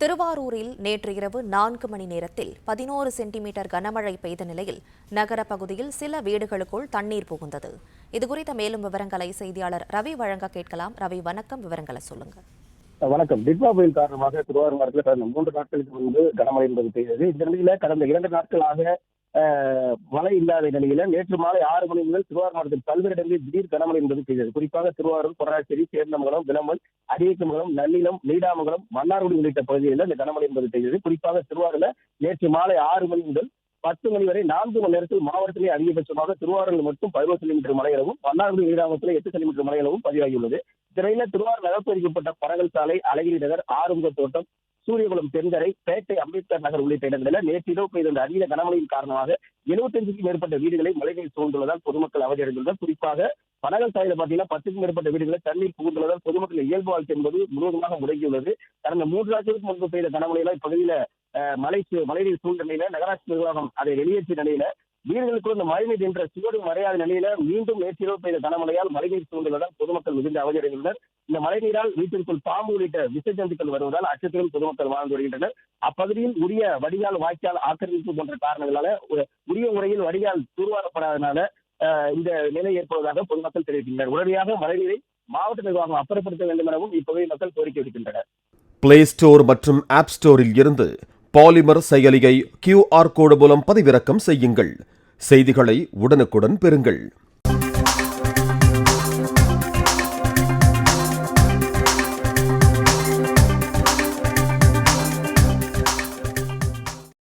திருவாரூரில் நேற்று இரவு 4 மணி நேரத்தில் 11 சென்டிமீட்டர் கனமழை பெய்த நிலையில் நகர பகுதியில் சில வீடுகளுக்குள் தண்ணீர் புகுந்தது. இதுகுறித்த மேலும் விவரங்களை செய்தியாளர் ரவி வழங்க கேட்கலாம். ரவி, வணக்கம். விவரங்களை சொல்லுங்க. வணக்கம். டிட்வா புயல் காரணமாக திருவாரூர் மாவட்டத்தில் கடந்த 3 நாட்களுக்கு முன்பு கனமழை என்பது பெய்தது. இந்த நிலையில கடந்த 2 நாட்களாக மழை இல்லாத நிலையில நேற்று மாலை 6 மணி முதல் திருவாரூர் மாவட்டத்தில் பல்வேறு இடங்களில் திடீர் கனமழை என்பது பெய்தது. குறிப்பாக திருவாரூர், பொறாச்சேரி, சேர்ந்தமங்கலம், விளம்பல், அரியக்கமங்கலம், நன்னிலம், நீடாமங்கலம், மன்னார்குடி உள்ளிட்ட பகுதிகளில் இந்த கனமழை என்பது பெய்தது. குறிப்பாக திருவாரூர்ல நேற்று மாலை 6 மணி முதல் 10 மணி வரை 4 மணி நேரத்தில் மாவட்டத்திலே அதிகபட்சமாக திருவாரூரில் மட்டும் 11 சென்டிமீட்டர் மழையளவும், மன்னார்குடி நீடாமங்கலத்தில் 8 சென்டிமீட்டர் மழையளவும் பதிவாகியுள்ளது. இதனிடையில திருவாரூர் நகர்ப்பகுதிக்குட்பட்ட பரங்கல் சாலை, அழகிரி நகர், ஆறுமுக தோட்டம், சூரியகுளம் தென்கரை, பேட்டை, அம்பேத்கர் நகர் உள்ளிட்ட இடங்களில் நேற்று இரவு பெய்த அதீத கனமழையின் காரணமாக 75க்கும் மேற்பட்ட வீடுகளை மழைநீர் சூழ்ந்துள்ளதால் பொதுமக்கள் அவதியடைந்துள்ளனர். குறிப்பாக பனகல் சாலையில் பார்த்தீங்கன்னா 10க்கும் மேற்பட்ட வீடுகளில் தண்ணீர் புகுந்துள்ளதால் பொதுமக்கள் இயல்பு வாழ்க்கை என்பது முழுவதுமாக முடங்கியுள்ளது. கடந்த 3 நாட்களுக்கு முன்பு பெய்த கனமழையில இப்பகுதியில மழைநீர் சூழ்ந்த நிலையில நகராட்சி நிர்வாகம் அதை வெளியேற்றிய நிலையில வீடுகளுக்குள் இந்த மழைநீர் என்ற சுவடு மறையாத நிலையில மீண்டும் நேற்று இரவு பெய்த கனமழையால் மழைநீர் சூழ்ந்துள்ளதால் பொதுமக்கள் மிகுந்த அவதியடைந்துள்ளனர். இந்த மழைநீரால் வீட்டிற்குள் பாம்பு உள்ளிட்ட விச ஜந்துக்கள் வருவதால் அச்சத்திலும் பொதுமக்கள் வாழ்ந்து வருகின்றனர். அப்பகுதியில் உரிய வடிகால், வாய்க்கால் ஆக்கிரமிப்பு போன்ற காரணங்களால உரிய முறையில் வடிகால் தூர்வாரப்படாதனால இந்த நிலை ஏற்படுவதாக பொதுமக்கள் தெரிவிக்கின்றனர். உடனடியாக மழைநீரை மாவட்ட நிர்வாகம் அப்புறப்படுத்த வேண்டும் எனவும் இப்பகுதி மக்கள் கோரிக்கை விடுக்கின்றனர். பிளே ஸ்டோர் மற்றும் ஆப் ஸ்டோரில் இருந்து பாலிமர் செயலியை QR கோடு மூலம் பதிவிறக்கம் செய்யுங்கள். செய்திகளை உடனுக்குடன் பெறுங்கள்.